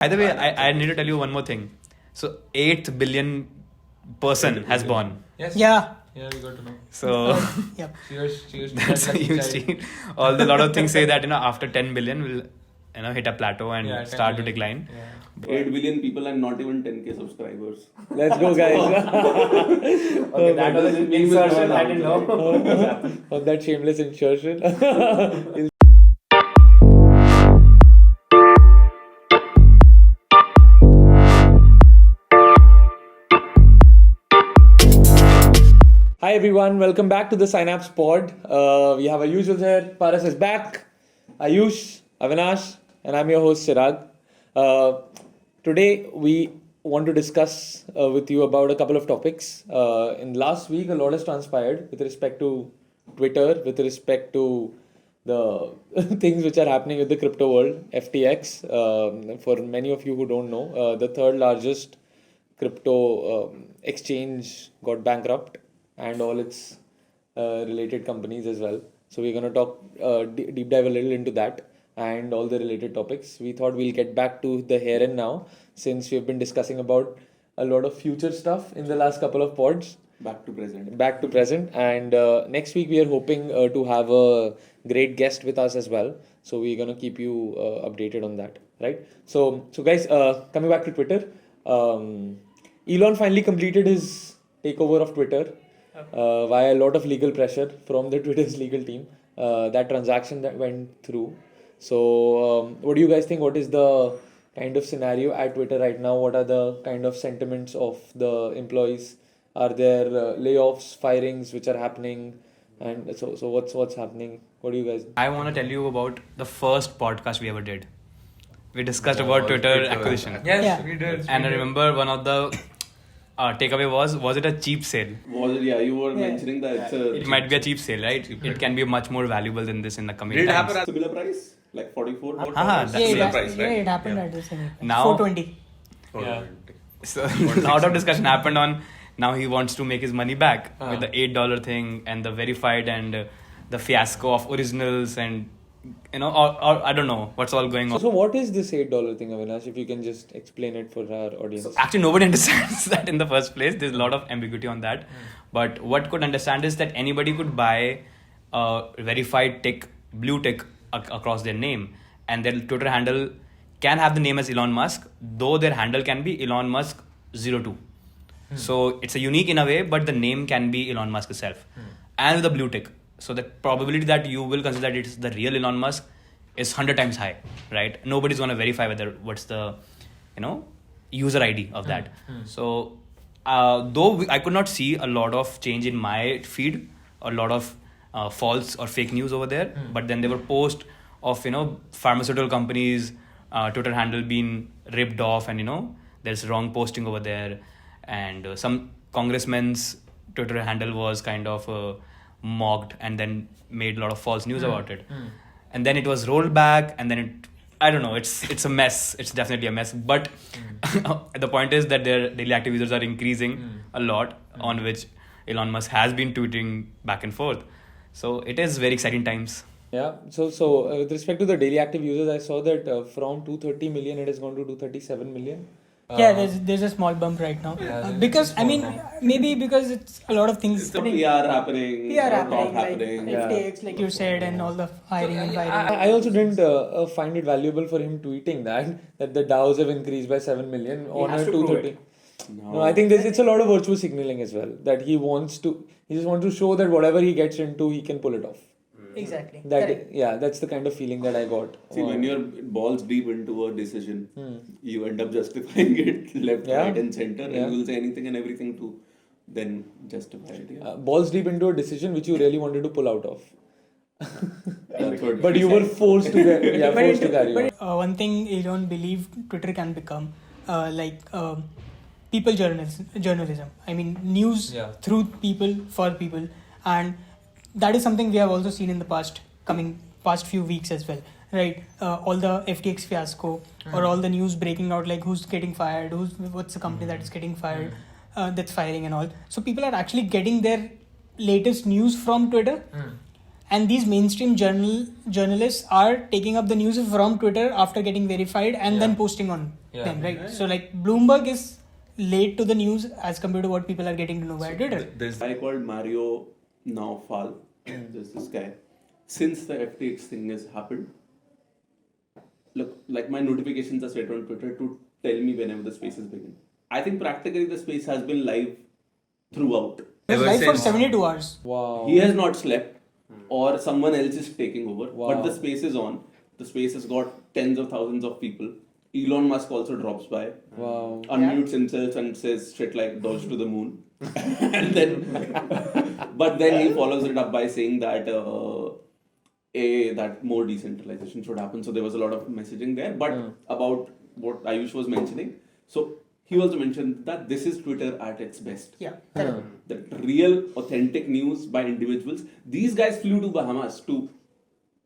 By the way, I need to tell you one more thing. So 8th billion person has born. Yes. Yeah. Yeah, we got to know. So Yep. Cheers. that's a huge deal. A lot of things say that after 10 billion we'll hit a plateau and 10 start to billion. decline. Yeah. 8 billion people and not even 10k subscribers. Let's go, guys. Okay, that was an insertion. I didn't know. On that shameless insertion. Hi everyone, welcome back to the Synapse Pod. We have our usuals here. Paras is back, Ayush, Avinash, and I'm your host Chirag. Today we want to discuss with you about a couple of topics. In last week, a lot has transpired with respect to Twitter, with respect to the things which are happening with the crypto world, FTX. For many of you who don't know, the third largest crypto exchange got bankrupt, and all its related companies as well. So we're going to talk deep dive a little into that and all the related topics. We thought we'll get back to the here and now, since we've been discussing about a lot of future stuff in the last couple of pods. Back to present. And next week we are hoping to have a great guest with us as well. So we're going to keep you updated on that, right? So guys, coming back to Twitter, Elon finally completed his takeover of Twitter via a lot of legal pressure from the Twitter's legal team. That transaction that went through. So what do you guys think? What is the kind of scenario at Twitter right now? What are the kind of sentiments of the employees? Are there layoffs, firings which are happening? And so what's happening? What do you guys? I want to tell you about the first podcast we ever did. We discussed about Twitter acquisition. Yes, Yeah. we did. And I remember one of the takeaway was it a cheap sale? You were mentioning that It might be a cheap sale, right? It can be much more valuable than this in the coming Did it times. happen at similar price? Like 44? That's Yeah, similar it happened at the same. Now- 420. Yeah. So a lot of discussion happened on now he wants to make his money back with the $8 thing and the verified and the fiasco of originals and or I don't know what's all going on. So what is this $8 thing, Avinash? If you can just explain it for our audience. Actually, nobody understands that in the first place. There's a lot of ambiguity on that. But what could understand is that anybody could buy a verified tick, blue tick across their name, and their Twitter handle can have the name as Elon Musk, though their handle can be Elon Musk 02. So it's a unique in a way, but the name can be Elon Musk itself, and with a blue tick. So the probability that you will consider that it's the real Elon Musk is 100 times high, right? Nobody's going to verify what's the user ID of that. So though I could not see a lot of change in my feed, a lot of false or fake news over there, but then there were posts of pharmaceutical companies Twitter handle being ripped off, and there's wrong posting over there, and some congressmen's Twitter handle was kind of mocked and then made a lot of false news about it. And then it was rolled back, and then I don't know, it's a mess. It's definitely a mess. But the point is that their daily active users are increasing a lot, on which Elon Musk has been tweeting back and forth. So it is very exciting times. Yeah. So with respect to the daily active users, I saw that from 230 million, it has gone to 237 million. Yeah, there's a small bump right now. Because maybe because it's a lot of things. It's the PR happening, not happening. Like FTX, like you said, and all the hiring and firing. I also didn't find it valuable for him tweeting that the DAOs have increased by 7 million on a 230. No, I think it's a lot of virtue signaling as well. That he just wants to show that whatever he gets into, he can pull it off. Exactly. That's the kind of feeling that I got. See, when you're balls deep into a decision, you end up justifying it left, right, and center, and you'll say anything and everything to then justify it. Yeah. Balls deep into a decision which you really wanted to pull out of. That's what But you were forced to carry on. One thing Elon believed Twitter can become people journalism. I mean, news through people for people, and that is something we have also seen in the past few weeks as well, right? All the FTX fiasco or all the news breaking out, like who's getting fired, what's the company that is getting fired, that's firing and all. So people are actually getting their latest news from Twitter, and these mainstream journalists are taking up the news from Twitter after getting verified and then posting on them, right? So like Bloomberg is late to the news as compared to what people are getting to know by Twitter. There's a guy called Mario Naufal. There's this guy. Since the FTX thing has happened, look, like my notifications are set on Twitter to tell me whenever the spaces begin. I think practically the space has been live throughout. It was live for 72 hours. Wow. He has not slept, or someone else is taking over. Wow. But the space is on. The space has got tens of thousands of people. Elon Musk also drops by, Wow. unmutes himself and says shit like "Dodge to the moon," and then, but then he follows it up by saying that that more decentralization should happen. So there was a lot of messaging there. But about what Ayush was mentioning, so he also mentioned that this is Twitter at its best. Yeah, correct. The real, authentic news by individuals. These guys flew to Bahamas to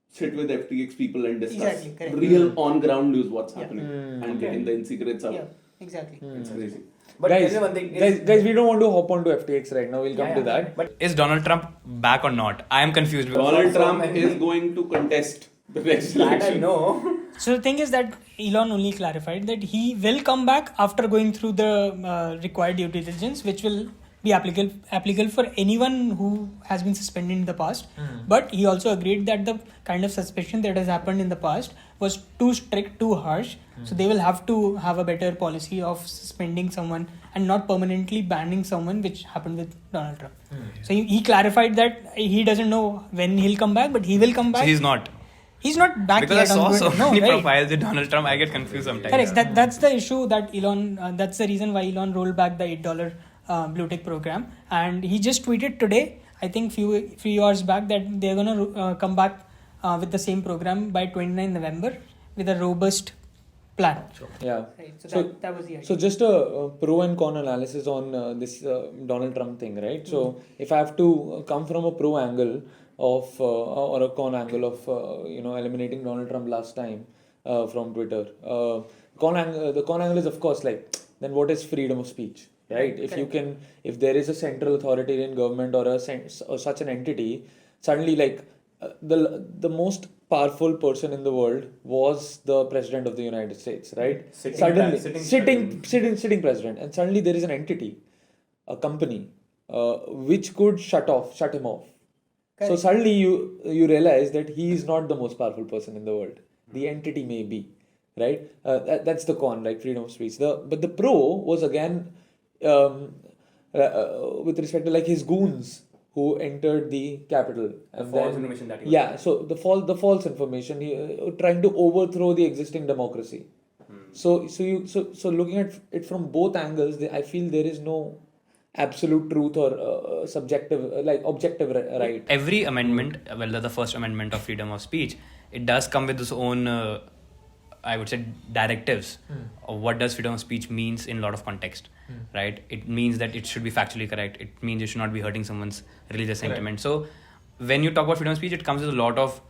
sit with FTX people and discuss Exactly, correct. real on-ground news, what's Yeah. happening, and getting the secrets out. Yeah, exactly. It's crazy. But guys, tell me one thing. guys, we don't want to hop onto FTX right now. We'll come to that. But Is Donald Trump back or not? I am confused. Donald so Trump many- is going to contest the next that I election. know. So the thing is that Elon only clarified that he will come back after going through the required due diligence, which will be applicable for anyone who has been suspended in the past. But he also agreed that the kind of suspension that has happened in the past was too strict, too harsh. So they will have to have a better policy of suspending someone and not permanently banning someone, which happened with Donald Trump. So he clarified that he doesn't know when he'll come back, but he will come back. So he's not. He's not back Because I yet. saw on so Twitter. many right? profiles with Donald Trump, I get confused sometimes. Correct. That's the issue that Elon. That's the reason why Elon rolled back the $8 blue tick program, and he just tweeted today, I think few hours back, that they're gonna come back with the same program by 29 November with a robust plan. Yeah. Right. So, So- that was the idea. So just a pro and con analysis on this Donald Trump thing, right? So if I have to come from a pro angle of or a con angle of eliminating Donald Trump last time from Twitter, the con angle is of course like, then what is freedom of speech, right? If there is a central authoritarian government or such an entity, suddenly like the most powerful person in the world was the president of the United States, right? Sitting president, and suddenly there is an entity, a company, which could shut him off. So suddenly you realize that he is not the most powerful person in the world. The entity may be, right? That's the con, like freedom of speech. But the pro was again with respect to like his goons who entered the Capitol and false information that he was yeah. So the false information, trying to overthrow the existing democracy. So looking at it from both angles, I feel there is no absolute truth or objective right. Every amendment, whether the first amendment of freedom of speech, it does come with its own, I would say, directives of what does freedom of speech means in a lot of context, right? It means that it should be factually correct. It means you should not be hurting someone's religious sentiment. So when you talk about freedom of speech, it comes with a lot of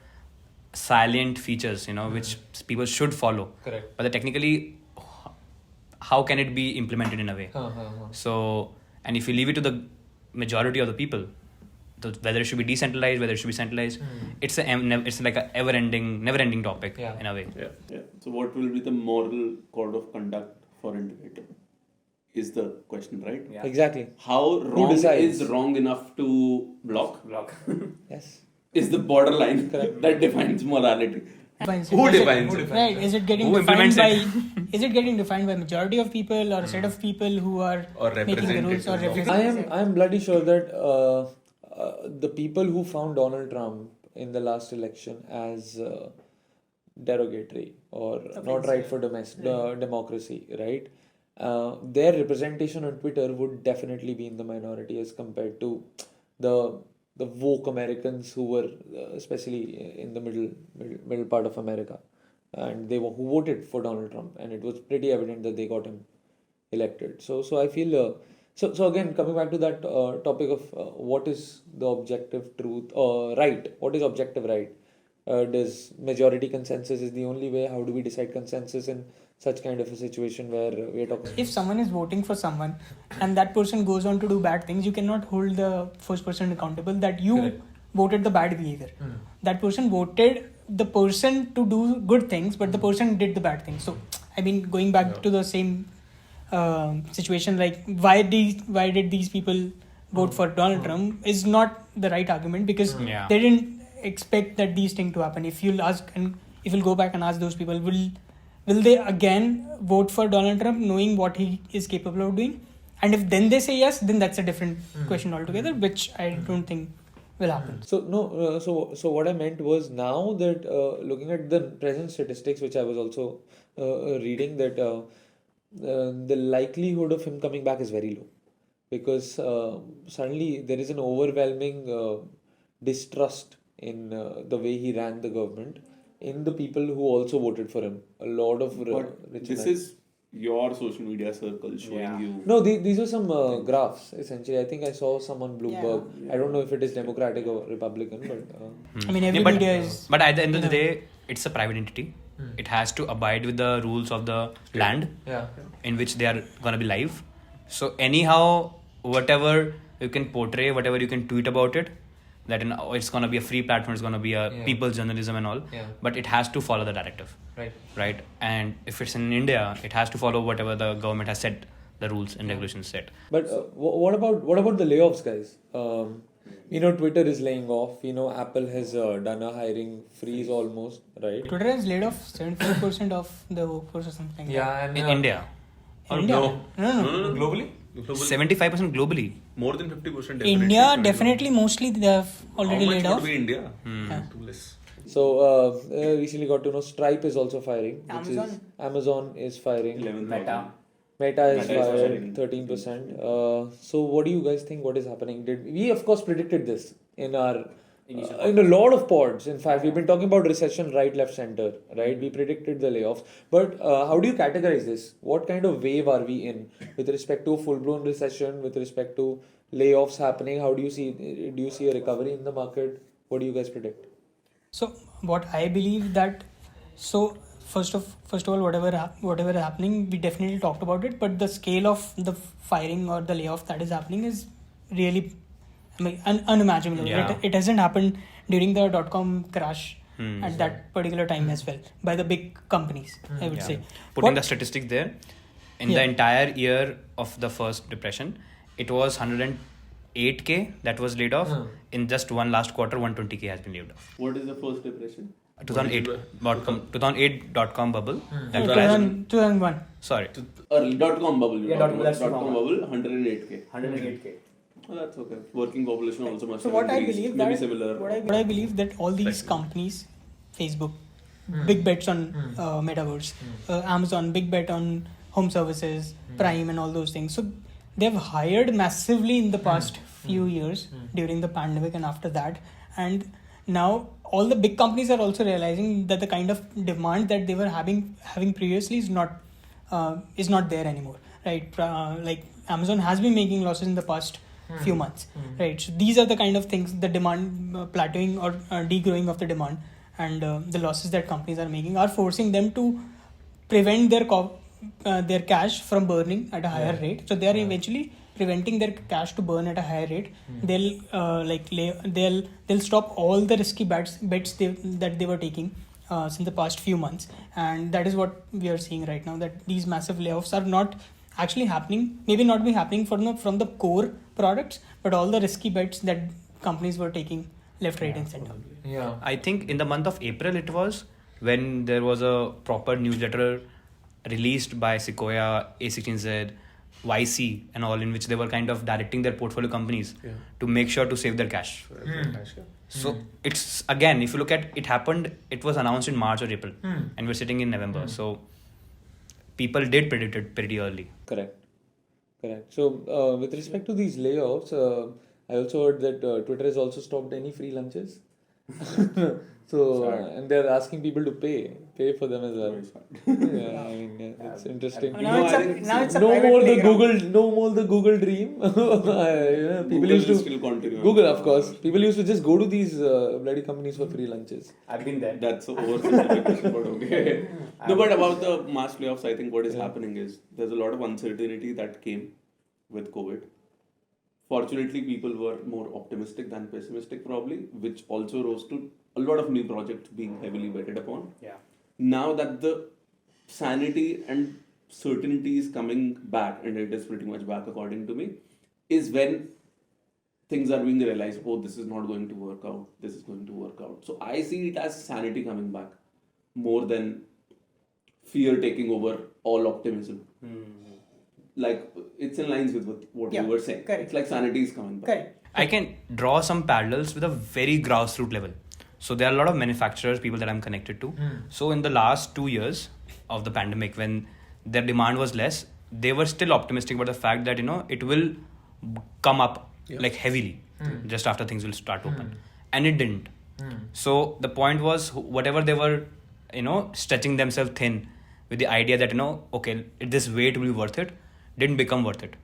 salient features, which people should follow. Correct. But technically, how can it be implemented in a way? So, and if you leave it to the majority of the people, whether it should be decentralized, whether it should be centralized, it's like a never-ending topic in a way. Yeah. So what will be the moral code of conduct for individual? Is the question, right? Yeah. Exactly. How wrong decides? is wrong enough to block? Yes. Is the borderline that defines morality. Who defines it? Right? Is it getting Who defined implements by? Is it getting defined by majority of people or a set of people who are Or making the rules or representatives I am bloody sure that the people who found Donald Trump in the last election as derogatory or not right for democracy, right? Their representation on Twitter would definitely be in the minority as compared to the woke Americans who were especially in the middle part of America, and who voted for Donald Trump, and it was pretty evident that they got him elected. So I feel so again coming back to that topic of what is the objective truth or right? What is objective right? Does majority consensus is the only way? How do we decide consensus in such kind of a situation where we are talking? If someone is voting for someone and that person goes on to do bad things, you cannot hold the first person accountable that you voted the bad behavior. That person voted the person to do good things, but the person did the bad things. So I mean, going back to the same situation, like why did these people vote for Donald Trump is not the right argument, because Yeah. they didn't expect that these things to happen. If you'll ask, and if you'll go back and ask those people, will they again vote for Donald Trump knowing what he is capable of doing? And if then they say yes, then that's a different question altogether, which I don't think will happen. So no, so what I meant was, now that looking at the present statistics, which I was also reading, that the likelihood of him coming back is very low, because suddenly there is an overwhelming distrust in the way he ran the government, in the people who also voted for him. A lot of But rich this men. is your social media circle showing Yeah. you. No, these are some graphs essentially. I think I saw some on Bloomberg. Yeah. I don't know if it is Democratic or Republican, but I mean, every Yeah, but- media is. But at the end of the day, it's a private entity. It has to abide with the rules of the land Yeah. in which they are gonna be live. So anyhow, whatever you can portray, whatever you can tweet about it, that it's gonna be a free platform, it's gonna be a Yeah. people's journalism and all. Yeah. But it has to follow the directive, Right. right? And if it's in India, it has to follow whatever the government has set, the rules and regulations set. But what about the layoffs, guys? Twitter is laying off. Apple has done a hiring freeze almost, right? Twitter has laid off 75% of the workforce or something. like that. Yeah, and In India, In India? no. No. Globally? 75% globally. More than 50%. India, definitely, mostly they have already laid off. India? Yeah. Too less. So recently got to know Stripe is also firing. Which is Amazon? Amazon is firing. 11,000. Meta is Meta is fired firing. 13%. So what do you guys think? What is happening? We of course predicted this in our in a lot of pods. In fact, we've been talking about recession right, left, center. Right? We predicted the layoffs. But how do you categorize this? What kind of wave are we in with respect to a full-blown recession? With respect to layoffs happening? How do you see? Do you see a recovery in the market? What do you guys predict? So what I believe that, so first of all, whatever happening, we definitely talked about it, but the scale of the firing or the layoff that is happening is really, I mean, unimaginable. Yeah. It hasn't happened during the .com crash Hmm. at that particular time as well by the big companies, I would Yeah. say. Putting What- the statistics there, in Yeah. the entire year of the first depression, it was 108k that was laid off. In just one last quarter, 120k has been laid off. What is the first depression? 2008.com bubble. That No, crash. 2001. Sorry. .com bubble. Yeah, that's .com bubble, 108k. 108k. Oh, that's okay. Working population also must So have what I increased. believe Maybe that similar. what I believe that all these companies, Facebook, big bets on metaverse, Amazon, big bet on home services, Prime, and all those things. So they've hired massively in the past few years during the pandemic and after that, and now all the big companies are also realizing that the kind of demand that they were having previously is not there anymore, right? Like Amazon has been making losses in the past few months, right? So these are the kind of things, the demand plateauing or degrowing of the demand, and the losses that companies are making are forcing them to prevent their cash from burning at a higher rate. So they are eventually preventing their cash to burn at a higher rate. They'll they'll stop all the risky bets that they were taking since the past few months, and that is what we are seeing right now, that these massive layoffs are not actually happening, maybe not be happening from the core products, but all the risky bets that companies were taking left, right, and center. Yeah. I think in the month of April it was when there was a proper newsletter released by Sequoia, A16Z, YC and all, in which they were kind of directing their portfolio companies to make sure to save their cash. So it's, again, if you look at it happened, it was announced in March or April and we're sitting in November. So people did predict it pretty early. Correct. So with respect to these layoffs, I also heard that Twitter has also stopped any free lunches. So and they're asking people to pay for them as well. Yeah, I mean it's interesting. Now it's a No private more the playground. Google dream. People Google used will to still continue. Google, of course. People used to just go to these bloody companies for free lunches. I've been there. That's oversimplification, but okay. No, but about the mass layoffs, I think what is happening is there's a lot of uncertainty that came with COVID. Fortunately, people were more optimistic than pessimistic probably, which also rose to a lot of new projects being heavily betted upon. Yeah. Now that the sanity and certainty is coming back, and it is pretty much back according to me, is when things are being realized, oh, this is not going to work out, this is going to work out. So I see it as sanity coming back more than fear taking over all optimism. Like, it's in lines with what Yeah, you were saying. correct. It's like sanity is coming back. Correct. I can draw some parallels with a very grassroots level. So there are a lot of manufacturers, people that I'm connected to. So in the last 2 years of the pandemic, when their demand was less, they were still optimistic about the fact that, it will come up like heavily just after things will start open. And it didn't. So the point was, whatever they were, stretching themselves thin with the idea that, okay, this wait will be worth it, didn't become worth it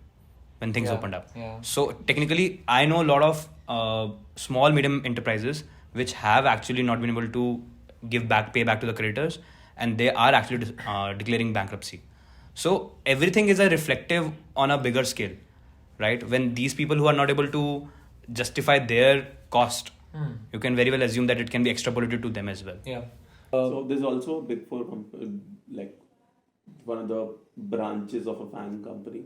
when things opened up. So technically, I know a lot of small, medium enterprises which have actually not been able to pay back to the creditors, and they are actually declaring bankruptcy. So everything is a reflective on a bigger scale, right? When these people who are not able to justify their cost, you can very well assume that it can be extrapolated to them as well. Yeah. So there's also a Big Four, like one of the branches of a fan company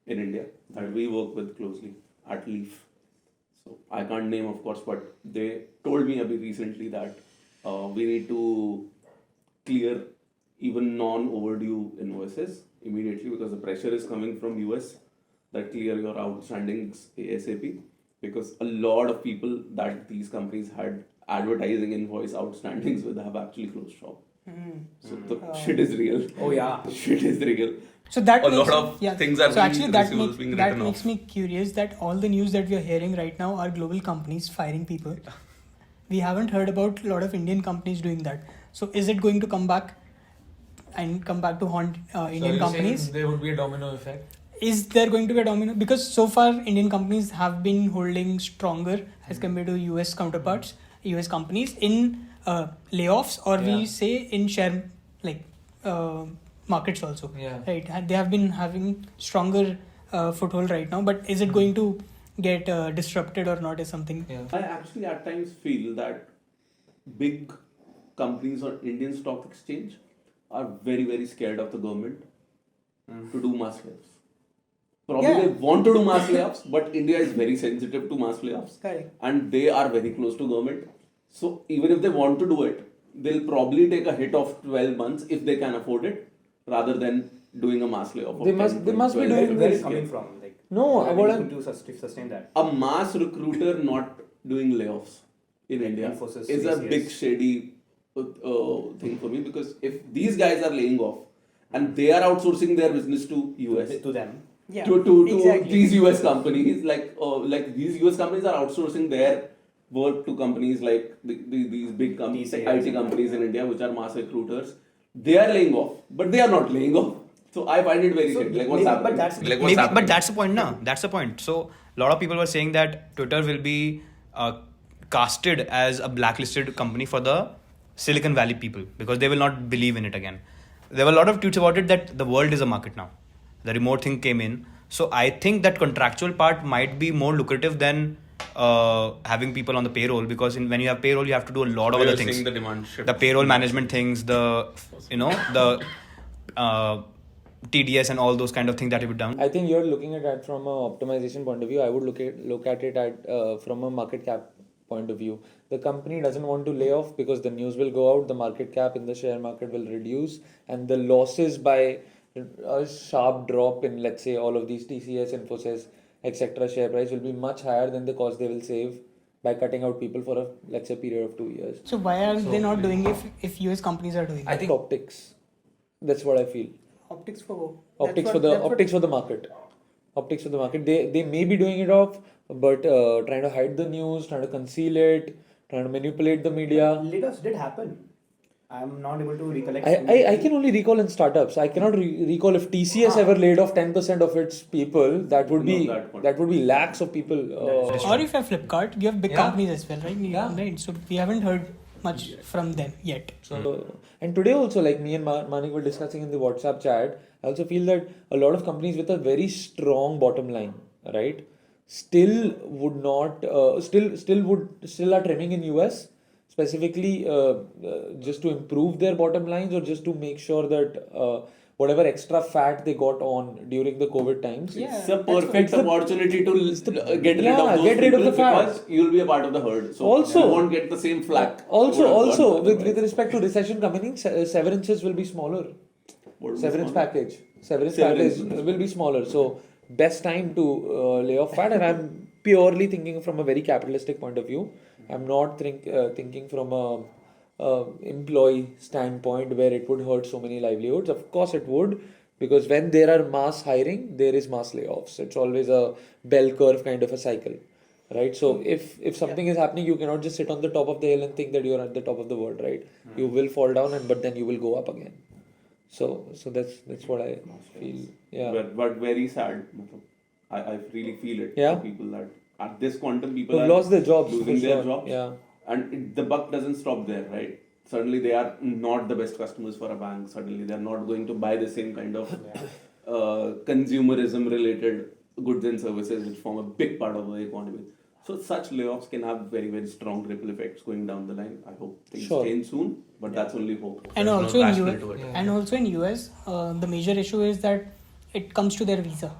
in India that we work with closely at Leaf. So I can't name, of course, but they told me recently that we need to clear even non-overdue invoices immediately, because the pressure is coming from US that clear your outstandings ASAP, because a lot of people that these companies had advertising invoice outstandings with have actually closed shop. So the shit is real. Oh yeah. Shit is real. So that A makes, lot of yeah. things are so actually being- that, receivables being that written makes off. me curious that all the news that we are hearing right now are global companies firing people. We haven't heard about a lot of Indian companies doing that. So is it going to come back to haunt Indian companies? There would be a domino effect. Is there going to be a domino? Because so far Indian companies have been holding stronger as compared to US counterparts, US companies in layoffs, or we say in share markets also. Right? And they have been having stronger foothold right now. But is it going to get disrupted or not? Is something. I actually at times feel that big companies on Indian stock exchange are very, very scared of the government to do mass layoffs. Probably they want to do mass layoffs, but India is very sensitive to mass layoffs. Correct. And they are very close to government. So even if they want to do it, they'll probably take a hit of 12 months if they can afford it, rather than doing a mass layoff. Of They must 10, be 12, doing if Where they is coming scale. from? Like, No, where what are I'm- you going to sustain that? A mass recruiter not doing layoffs in India Infosys, is a TCS. big shady thing for me, because if these guys are laying off and they are outsourcing their business to US, To them. Yeah. to exactly. these US companies, like these US companies are outsourcing their work to companies like these big companies, TCS. IT companies in India, which are mass recruiters. They are laying off, but they are not laying off. So I find it very shady. Like, what's maybe- happening? but that's- Like, what's Maybe, happening? but that's the point now. That's the point. So a lot of people were saying that Twitter will be casted as a blacklisted company for the Silicon Valley people, because they will not believe in it again. There were a lot of tweets about it that the world is a market now. The remote thing came in. So I think that contractual part might be more lucrative than having people on the payroll, because when you have payroll, you have to do a lot of We other are things. seeing the demand shift. The payroll management things, the TDS and all those kind of things that will be done. I think you're looking at that from a optimization point of view. I would look at it from a market cap point of view. The company doesn't want to lay off because the news will go out, the market cap in the share market will reduce, and the losses by a sharp drop in, let's say, all of these TCS, Infosys, etc. share price will be much higher than the cost they will save by cutting out people for a, let's say, period of 2 years. So why are they not doing it if US companies are doing I it? think optics. That's what I feel. Optics for Optics for the market. Optics for the market. They may be doing it off, but trying to hide the news, trying to conceal it, trying to manipulate the media. Layoffs did happen. I'm not able to recollect. I can only recall in startups. I cannot recall if TCS ever laid off 10% of its people. That would be lakhs of people. Or if you have Flipkart, you have big Yeah. companies as well, right? Right. So we haven't heard much from them yet. So, and today also, like me and Manik were discussing in the WhatsApp chat, I also feel that a lot of companies with a very strong bottom line, right, still are trimming in US, specifically just to improve their bottom lines or just to make sure that whatever extra fat they got on during the COVID times. Yeah. It's a perfect opportunity to get rid Yeah, of those get rid of people the fat. because you'll be a part of the herd. So Also- you won't get the same flack. Also, with respect to recession coming in, severances will be smaller. Severance package will be smaller. So best time to lay off fat, and I'm purely thinking from a very capitalistic point of view. I'm not thinking from a employee standpoint where it would hurt so many livelihoods. Of course it would, because when there are mass hiring, there is mass layoffs. It's always a bell curve kind of a cycle, right? So if something is happening, you cannot just sit on the top of the hill and think that you're at the top of the world, right? You will fall down, but then you will go up again. So that's what I feel. Yeah. But very sad. I really feel it. Yeah. For people that at this quantum, people Who've are lost their jobs, losing for their sure. jobs. Yeah. And the buck doesn't stop there, right? Suddenly they are not the best customers for a bank. Suddenly they are not going to buy the same kind of consumerism related goods and services which form a big part of the economy. So such layoffs can have very, very strong ripple effects going down the line. I hope things change soon, but that's only hope. And There's also no in rational US, to it. and also in US, the major issue is that it comes to their visa,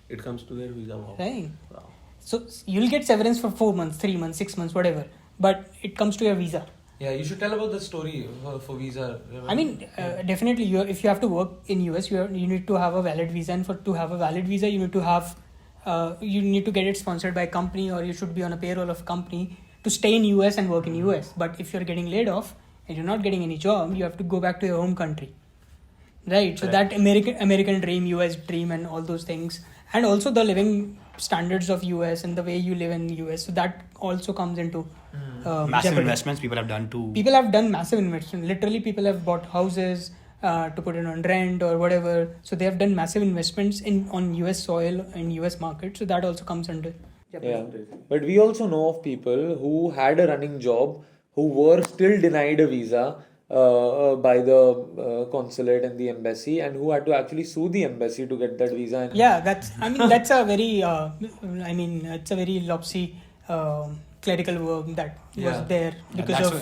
It comes to their visa. Wow. right? Wow. So you'll get severance for 4 months, 3 months, 6 months, whatever, but it comes to your visa. Yeah, you should tell about the story for visa. I mean, definitely, if you have to work in US, you need to have a valid visa, and to have a valid visa, you need to have you need to get it sponsored by a company, or you should be on a payroll of a company to stay in US and work in US. But if you're getting laid off and you're not getting any job, you have to go back to your home country, right? So that American dream, US dream, and all those things, and also the living standards of US and the way you live in US, so that also comes into Massive jeopardy. investments people have done too. People have done massive investment. Literally, people have bought houses to put it on rent or whatever. So they have done massive investments on US soil and US market. So that also comes under. Yeah, but we also know of people who had a running job who were still denied a visa by the consulate and the embassy, and who had to actually sue the embassy to get that visa. And Yeah, that's a very it's a very lopsy clerical work that was there because of.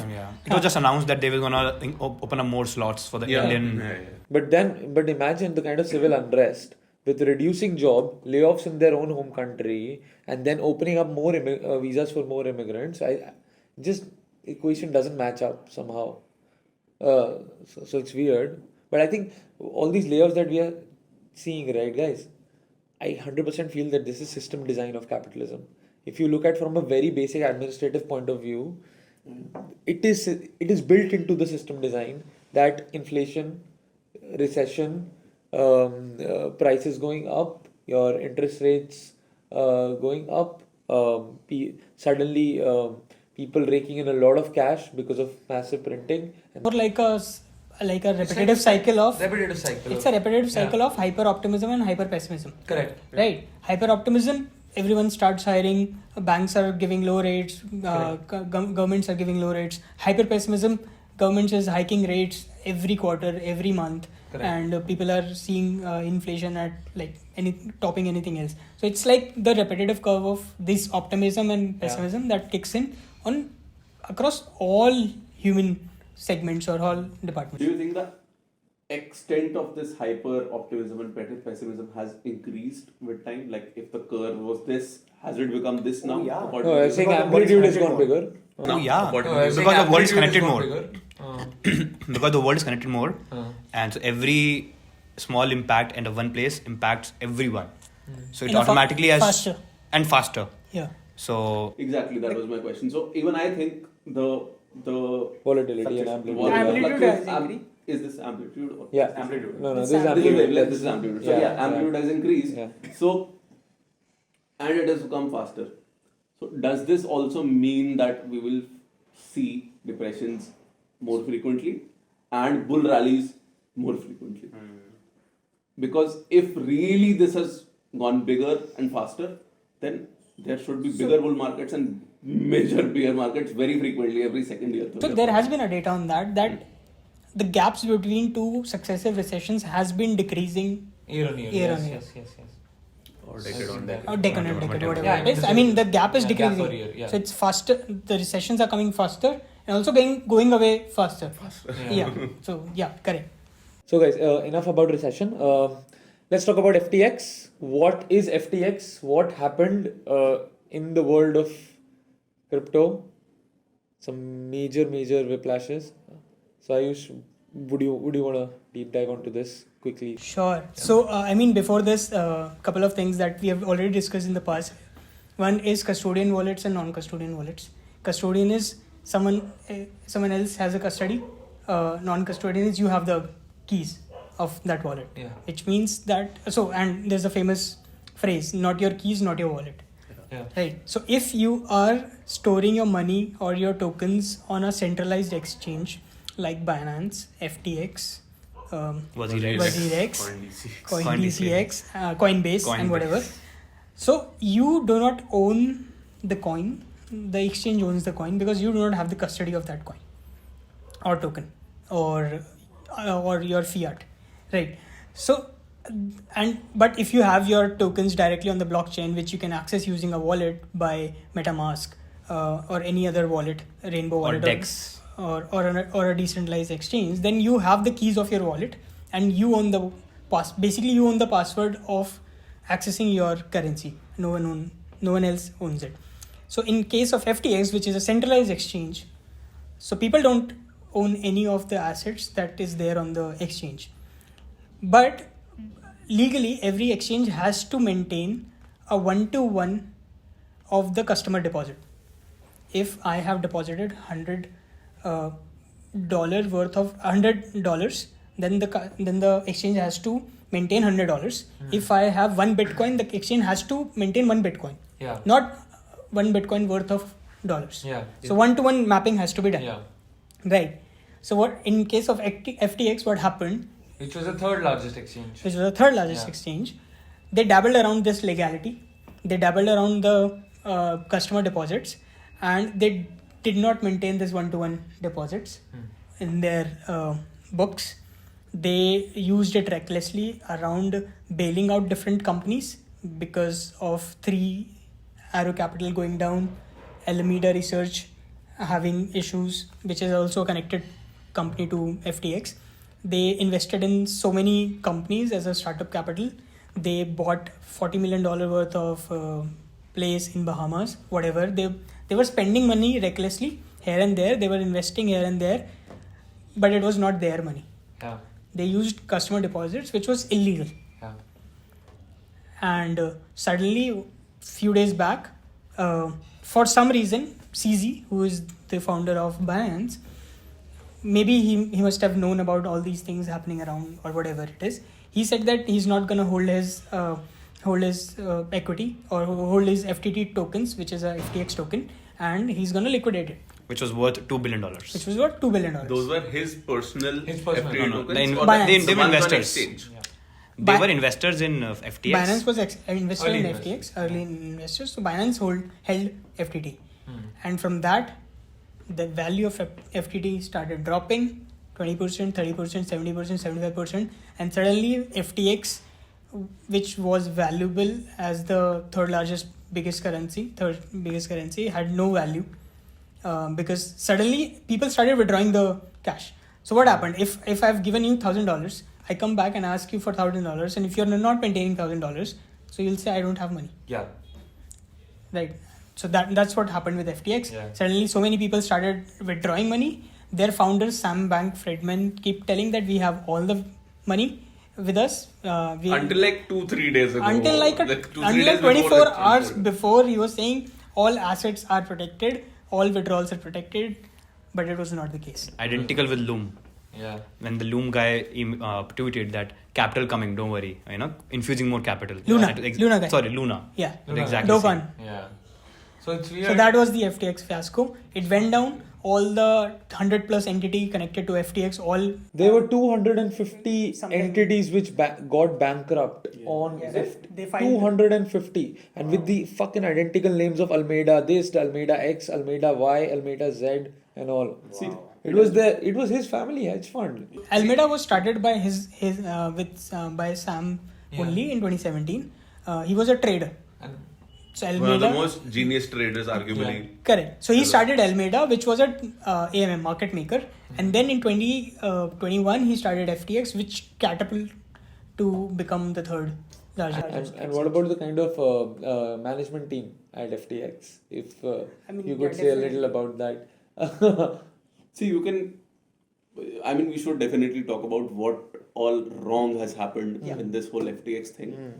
It was just announced that they were gonna open up more slots for the Indian. But imagine the kind of civil unrest with reducing job, layoffs in their own home country, and then opening up more visas for more immigrants. Just equation doesn't match up somehow. So it's weird. But I think all these layoffs that we are seeing, right, guys, I 100% feel that this is system design of capitalism. If you look at from a very basic administrative point of view, it is built into the system design that inflation, recession, prices going up, your interest rates going up, suddenly people raking in a lot of cash because of massive printing. More like a repetitive cycle of. Repetitive cycle. It's a repetitive cycle of hyper optimism and hyper pessimism. Correct. Right. Hyper optimism. Everyone starts hiring. Banks are giving low rates. Governments are giving low rates. Hyper pessimism. Governments is hiking rates every quarter, every month. Correct. And people are seeing inflation at topping anything else. So it's like the repetitive curve of this optimism and pessimism that kicks in on across all human segments or all departments. Do you think the extent of this hyper optimism and pessimism has increased with time? Like if the curve was this, has it become this now? yeah. according No, to I you? think amplitude has gone bigger. Oh yeah, Because because the world is connected more. Uh, Because the world is connected more, and so every small impact in one place impacts everyone. So it In a automatically has faster. and faster. Yeah. So Exactly, that was my question. So even I think the Volatility and amplitude. Vol- Amplitude fluctuates- has increased. Is this amplitude? Or Yeah. Amplitude. No, It's this is amplitude. amplitude. This is amplitude. So Yeah, yeah, amplitude has increased. Yeah. So, and it has become faster. So does this also mean that we will see depressions more frequently and bull rallies more frequently? Because if really this has gone bigger and faster, then there should be bigger bull markets and major bear markets very frequently every second year. So there has been a data on that the gaps between two successive recessions has been decreasing year on year. Year yes, on year. yes, yes, yes. or decade on decade. or decade, whatever Yeah, it is. this I is- mean, the gap is yeah, gap decreasing. per year, yeah. So it's faster. The recessions are coming faster, and also going away faster. Yeah. So yeah, correct. So guys, enough about recession. Let's talk about FTX. What is FTX? What happened in the world of crypto? Some major whiplashes. So Ayush, would you want to deep dive onto this quickly? Sure. So, I mean, before this, couple of things that we have already discussed in the past. One is custodian wallets and non-custodian wallets. Custodian is someone else has a custody. Non-custodian is you have the keys of that wallet. Yeah. Which means that, and there's a famous phrase, not your keys, not your wallet. Yeah. Right. So if you are storing your money or your tokens on a centralized exchange like Binance, FTX, WazirX, CoinDCX, Coinbase, and whatever. So you do not own the coin. The exchange owns the coin because you do not have the custody of that coin or token or your fiat, right? So but if you have your tokens directly on the blockchain, which you can access using a wallet by MetaMask or any other wallet, Rainbow wallet, or DEX, or a decentralized exchange, then you have the keys of your wallet and you own the basically you own the password of accessing your currency. No one else owns it. So in case of FTX, which is a centralized exchange, so people don't own any of the assets that is there on the exchange. But legally, every exchange has to maintain a 1-to-1 of the customer deposit. If I have deposited $100 worth of $100, then the exchange has to maintain $100. If I have 1 Bitcoin, the exchange has to maintain 1 Bitcoin. Yeah. Not 1 Bitcoin worth of dollars. Yeah. So 1-to-1 mapping has to be done. Yeah. Right. So what in case of FTX, what happened? Which was the third largest exchange. Exchange. They dabbled around this legality. They dabbled around the customer deposits, and they did not maintain this 1-to-1 deposits in their books. They used it recklessly around bailing out different companies because of 3 Arrow Capital going down, Alameda Research having issues, which is also a connected company to FTX. They invested in so many companies as a startup capital. They bought $40 million worth of place in Bahamas, whatever. They were spending money recklessly here and there. They were investing here and there, but it was not their money. Yeah. They used customer deposits, which was illegal. Yeah. And suddenly, few days back, for some reason, CZ, who is the founder of Binance, maybe he must have known about all these things happening around or whatever it is. He said that he's not going to hold his equity or hold his FTT tokens, which is a FTX token, and he's going to liquidate it. which was worth $2 billion. Which was worth $2 billion. Those were his personal FTT No, tokens. no. They were investors. They were investors in FTX. Binance was invested Early in investors. FTX, early investors. So Binance held FTT. And from that, the value of FTT started dropping 20%, 30%, 70%, 75%. And suddenly FTX, which was valuable as the third biggest currency, had no value. Because suddenly people started withdrawing the cash. So what happened? If I've given you $1,000, I come back and ask you for $1,000, and if you're not maintaining $1,000, so you'll say I don't have money. Yeah. Right. So that's what happened with FTX. Yeah. Suddenly, so many people started withdrawing money. Their founders, Sam Bankman-Fried, keep telling that we have all the money with us. Until like 2-3 days ago. Until like 24 hours before, he was saying all assets are protected, all withdrawals are protected, but it was not the case. Identical with Loom. Yeah. When the Loom guy tweeted that capital coming, don't worry, infusing more capital. Luna guy. Sorry, Luna. Yeah. Exactly. Dopan. Yeah. So it's weird. So that was the FTX fiasco. It went down. All the 100 plus entity connected to FTX, all There were 250 something. entities which got bankrupt on they filed 250, and with the fucking identical names of Almeida this, Almeida X, Almeida Y, Almeida Z, and all. See, it was his family hedge fund. Alameda was started by by Sam Yeah. only in 2017. He was a trader. And So One of the Alameda, most genius traders, arguably. correct. So he started Alameda, which was a AMM market maker, and then in 2021 he started FTX, which catapulted to become the third largest. And what about the kind of management team at FTX? If I mean, you could yeah, say a definitely. little about that. See, you can. I mean, we should definitely talk about what all wrong has happened in this whole FTX thing.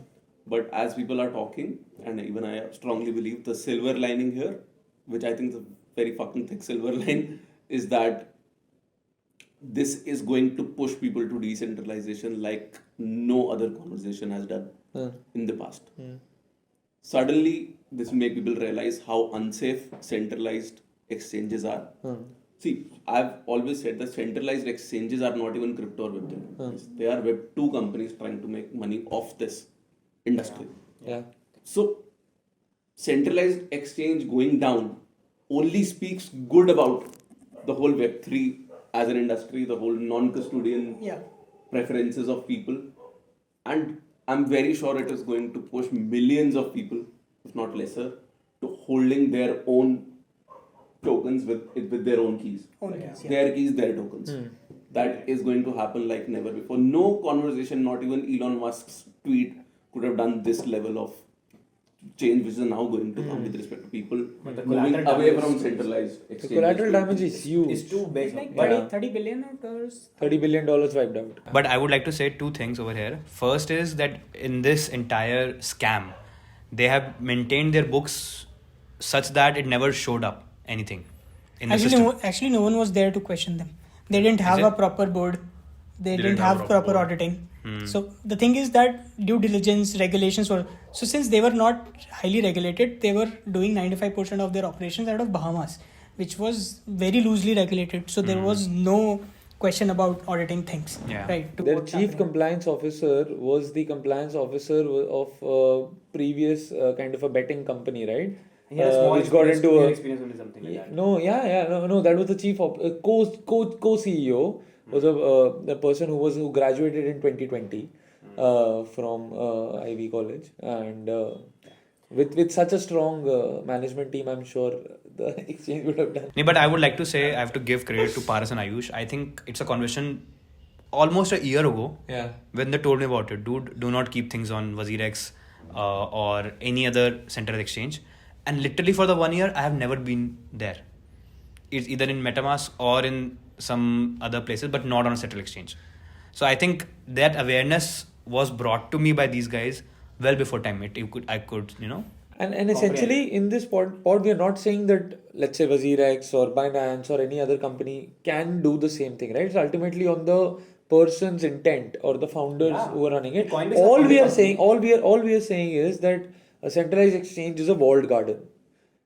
But as people are talking, and even I strongly believe the silver lining here, which I think is a very fucking thick silver line, is that this is going to push people to decentralization like no other conversation has done in the past. Suddenly, this will make people realize how unsafe centralized exchanges are. See, I've always said that centralized exchanges are not even crypto or Web3. They are Web2 companies trying to make money off this industry. Yeah. So, centralized exchange going down only speaks good about the whole Web3 as an industry, the whole non-custodian preferences of people. And I'm very sure it is going to push millions of people, if not lesser, to holding their own tokens with their own keys. Their keys, their tokens. That is going to happen like never before. No conversation, not even Elon Musk's tweet could have done this level of change which is now going to come with respect to people the moving collateral away damage from is centralized The exchanges. collateral damage is huge. It's too big. It's like But 30 billion dollars. $30 billion wiped out. But I would like to say two things over here. First is that in this entire scam, they have maintained their books such that it never showed up anything in the system. Actually, no one was there to question them. They didn't have it? a proper board. They didn't have proper auditing. So the thing is that due diligence regulations were so since they were not highly regulated, they were doing 95% of their operations out of Bahamas, which was very loosely regulated. So there was no question about auditing things. Yeah. Right. to Their what's chief happening. compliance officer was the compliance officer of previous kind of a betting company, right? he had a small which got experience, into real a experience only something like that. No, that was the chief co-CEO was a person who graduated in 2020 from Ivy College, and with such a strong management team, I'm sure the exchange would have done. No, but I would like to say I have to give credit to Paras and Ayush. I think it's a conversation almost a year ago when they told me about it. Dude, do not keep things on WazirX or any other central exchange. And literally for the 1 year, I have never been there. It's either in MetaMask or in some other places, but not on a central exchange. So I think that awareness was brought to me by these guys well before time. I could. And essentially in this pod we are not saying that, let's say, WazirX or Binance or any other company can do the same thing, right? It's ultimately on the person's intent or the founders who are running it. Coinbase All is we a are saying, all we are saying is that a centralized exchange is a walled garden,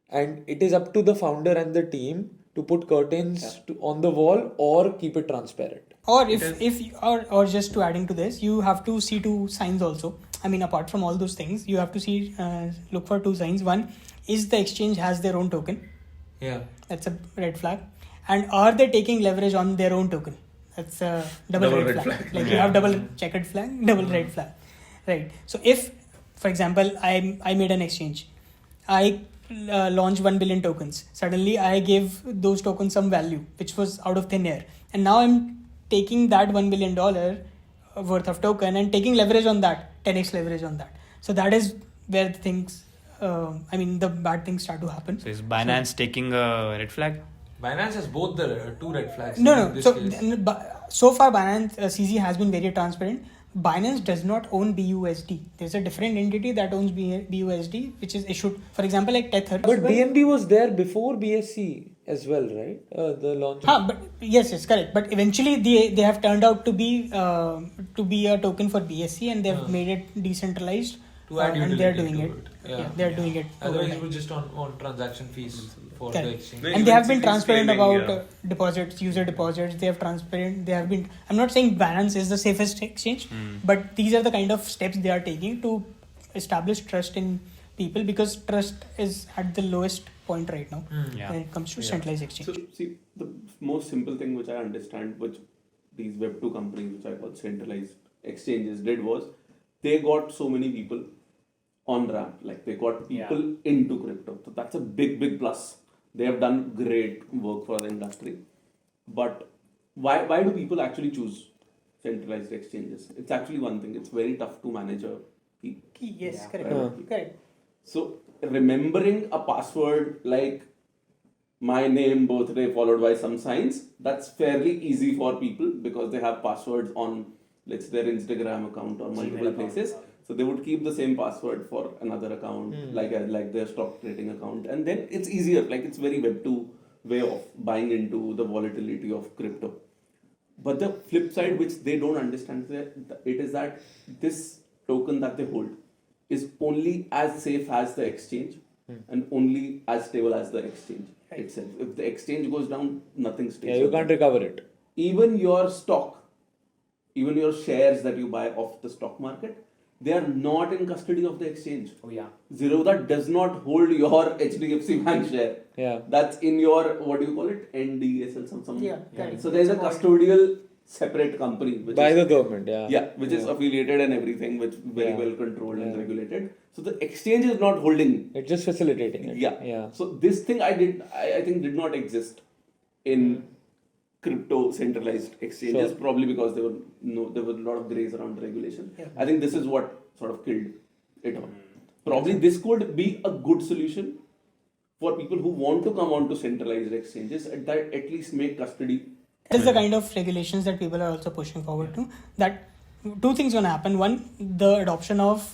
and it is up to the founder and the team to put curtains on the wall or keep it transparent. Or or just to adding to this, you have to see two signs also. I mean, apart from all those things, you have to see look for two signs. One is the exchange has their own token. Yeah. That's a red flag. And are they taking leverage on their own token? That's a double red flag. Like you have double checkered flag, double red flag. Right. So if, for example, I made an exchange, I launched 1 billion tokens. Suddenly I gave those tokens some value, which was out of thin air. And now I'm taking that $1 billion worth of token and taking leverage on that, 10x leverage on that. So that is where the things, the bad things start to happen. So is Binance taking a red flag? Binance has both the two red flags. No. In this So case. so far, Binance CZ has been very transparent. Binance does not own BUSD. There's a different entity that owns BUSD, which is issued, for example, like Tether. But BNB was there before BSC as well, right? The launch. But yes, correct. But eventually, they have turned out to be a token for BSC, and they've made it decentralized. To add and they're utility doing to it. it. Yeah. They're doing it. Otherwise, overnight. it was just on transaction fees for Correct. the exchange. No, And they even have been CZ transparent claiming, about deposits, user deposits. They have transparent. They have been. I'm not saying Binance is the safest exchange, but these are the kind of steps they are taking to establish trust in people, because trust is at the lowest point right now when it comes to centralized exchange. So, see, the most simple thing which I understand, which these Web2 companies, which I call centralized exchanges, did was they got so many people on ramp. Like they got people into crypto. So that's a big plus. They have done great work for the industry. But why do people actually choose centralized exchanges? It's actually one thing. It's very tough to manage a key. Yes, correct. Correct. So remembering a password like my name, birthday, followed by some signs, that's fairly easy for people because they have passwords on, let's say, their Instagram account or multiple places. So they would keep the same password for another account, like their stock trading account, and then it's easier. Like it's very Web2 way of buying into the volatility of crypto. But the flip side, which they don't understand, it is that this token that they hold is only as safe as the exchange and only as stable as the exchange itself. If the exchange goes down, nothing stays. Yeah, you can't recover it. Even your stock, even your shares that you buy off the stock market, they are not in custody of the exchange. Oh yeah. Zerodha does not hold your HDFC Bank share. Yeah. That's in your, what do you call it? NDSL, some. Yeah, correct. So there's a custodial separate company which By is, the government, which is affiliated and everything, which very well controlled and Yeah. regulated. So the exchange is not holding. It's just facilitating it. Yeah. So this thing I think did not exist in crypto centralized exchanges, Sure. probably because there were a lot of grays around the regulation. I think this is what sort of killed it all. Probably this could be a good solution for people who want to come onto centralized exchanges, that at least make custody. That is the kind of regulations that people are also pushing forward to. That two things going to happen. One, the adoption of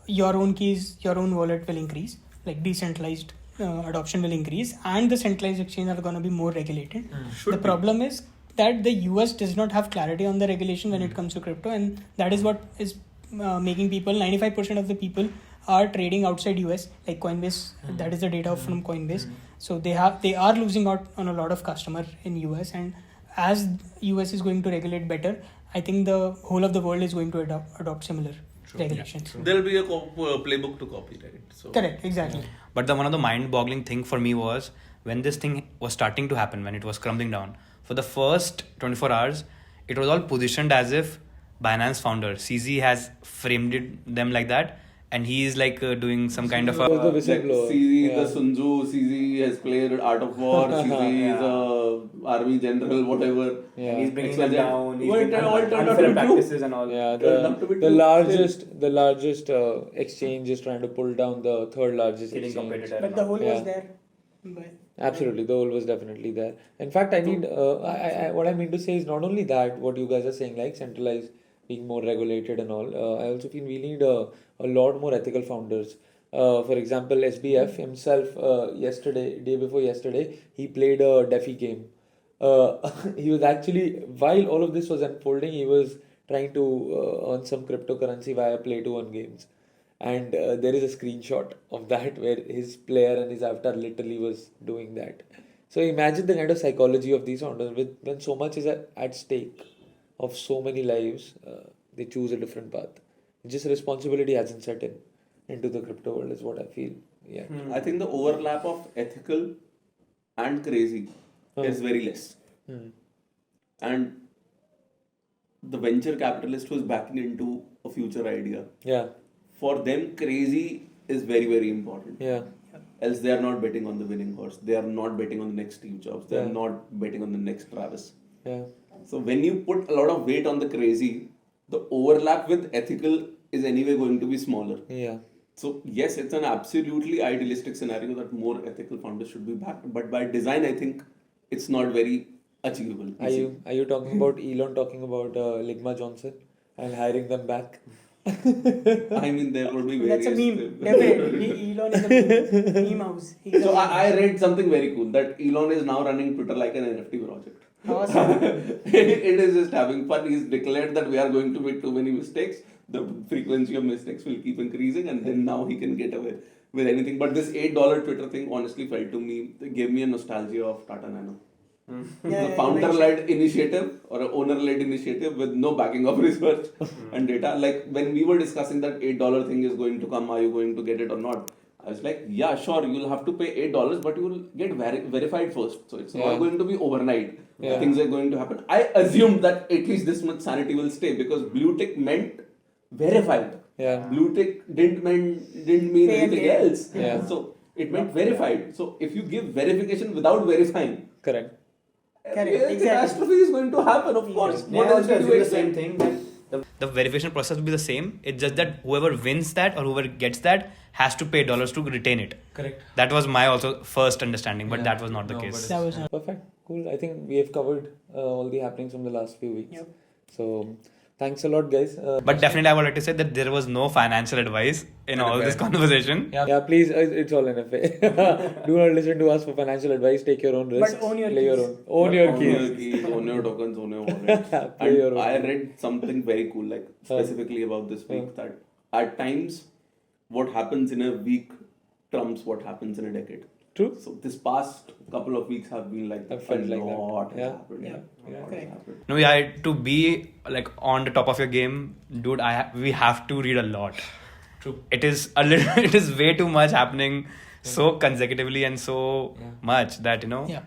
your own keys, your own wallet will increase. Like decentralized adoption will increase, and the centralized exchanges are going to be more regulated. The problem is that the US does not have clarity on the regulation when it comes to crypto, and that is what is making people, 95% of the people are trading outside US, like Coinbase. That is the data from Coinbase. So they are losing out on a lot of customer in US, and as US is going to regulate better, I think the whole of the world is going to adopt similar regulations. There'll be a playbook to copy, right? So Correct, exactly. But one of the mind-boggling thing for me was when this thing was starting to happen, when it was crumbling down. For the first 24 hours, it was all positioned as if Binance founder CZ has framed them like that, and he is like doing some kind of Was the a whistleblower. CZ, Yeah. the Sun Tzu, CZ has played Art of War, CZ is a army general, whatever. Yeah. He's bringing XYZ. them down. He's Well, bringing it all turned out to unfair be true. practices and all. Yeah, Turned out to be the true. largest exchange is trying to pull down the third largest Killing exchange. competitor. But the whole Yeah. was there. But Absolutely, the hole was definitely there. In fact, I need what I mean to say is not only that what you guys are saying, like centralized, being more regulated and all. I also feel we need a lot more ethical founders. For example, SBF himself day before yesterday, he played a DeFi game. He was actually, while all of this was unfolding, he was trying to earn some cryptocurrency via play to earn games. And there is a screenshot of that where his player and his avatar literally was doing that. So imagine the kind of psychology of these founders when so much is at stake of so many lives, they choose a different path. Just responsibility hasn't set into the crypto world is what I feel. Yeah. I think the overlap of ethical and crazy is very less. And the venture capitalist who's backing into a future idea, Yeah. for them, crazy is very, very important. Yeah. Else they are not betting on the winning horse. They are not betting on the next Steve Jobs. They are Yeah. not betting on the next Travis. Yeah. So when you put a lot of weight on the crazy, the overlap with ethical is anyway going to be smaller. Yeah. So yes, it's an absolutely idealistic scenario that more ethical founders should be backed. But by design, I think it's not very achievable. Are you talking about Elon talking about Ligma Johnson and hiring them back? I mean, there would be various. that's a meme. Definitely. Elon is a meme house. He's a So meme I read something very cool that Elon is now running Twitter like an NFT project. Awesome. It is just having fun. He's declared that we are going to make too many mistakes. The frequency of mistakes will keep increasing, and then now he can get away with anything. But this $8 Twitter thing honestly felt to me, it gave me a nostalgia of Tata Nano. Yeah, The founder-led initiative or an owner-led initiative with no backing of research and data. Like when we were discussing that $8 thing is going to come, are you going to get it or not? I was like, yeah, sure, you'll have to pay $8, but you will get verified first. So it's not going to be overnight. Yeah. Things are going to happen. I assumed that at least this much sanity will stay because blue tick meant verified. Yeah. Blue tick didn't mean anything Yeah. else. Yeah. So it meant verified. So if you give verification without verifying, Correct. Correct, a exactly. catastrophe is going to happen, of course. They What else also do you assume the expect? same thing that The verification process will be the same. It's just that whoever wins that or whoever gets that has to pay dollars to retain it. Correct. That was my also first understanding, but Yeah. that was not the No, case. but That was not. Perfect. Cool. I think we have covered all the happenings from the last few weeks. Yep. So thanks a lot, guys. But definitely, I would like to say that there was no financial advice in all this conversation. Yeah, please, it's all NFA. Do not listen to us for financial advice. Take your own risks. own your Play keys. your own. Own your Own keys. your keys, own your tokens, own your wallets. Play your And own. I read something very cool, like specifically about this week, that at times what happens in a week trumps what happens in a decade. True. So this past couple of weeks have been like I felt a like that. lot has Yeah. happened. Yeah. A lot has Correct. happened. No, yeah, to be like on the top of your game, dude. We have to read a lot. True. It is a little. It is way too much happening so consecutively and so much that Yeah.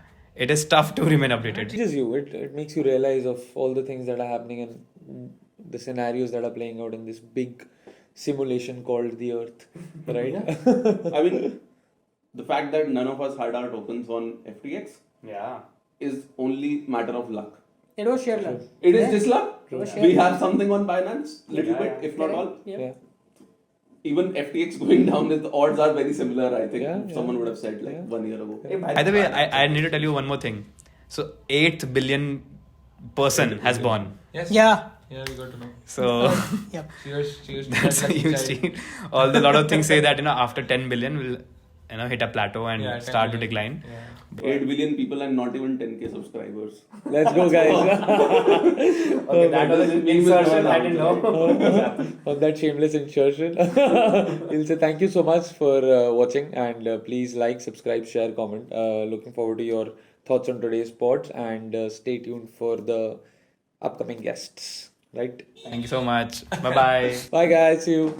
it is tough to remain It updated. teaches you. It makes you realize of all the things that are happening and the scenarios that are playing out in this big simulation called the Earth. Right? I mean, the fact that none of us had our tokens on FTX Yeah. is only matter of luck. It was sheer luck. It is Yeah. just luck. It was We sheer have luck. something on Binance, little Yeah, bit, yeah. if not all. Yep. Yeah. Even FTX going down, the odds are very similar. I think Yeah, someone yeah. would have said like Yeah. 1 year ago. By the way, I need to tell you one more thing. So 8 billion person has born. Yes. Yeah. Yeah, we got to know. So Yep. Cheers. Cheers. to that's that a lucky huge child. thing. All the lot of things say that after 10 billion will hit a plateau and Yeah, 10 start to billion. decline. Yeah. 8 billion people and not even 10k subscribers. Let's go, guys. okay, that was an insertion. I didn't know. On that shameless insertion, we'll say thank you so much for watching, and please like, subscribe, share, comment. Looking forward to your thoughts on today's pod, and stay tuned for the upcoming guests. Right? Thank you so much. Bye bye. Bye, guys. See you.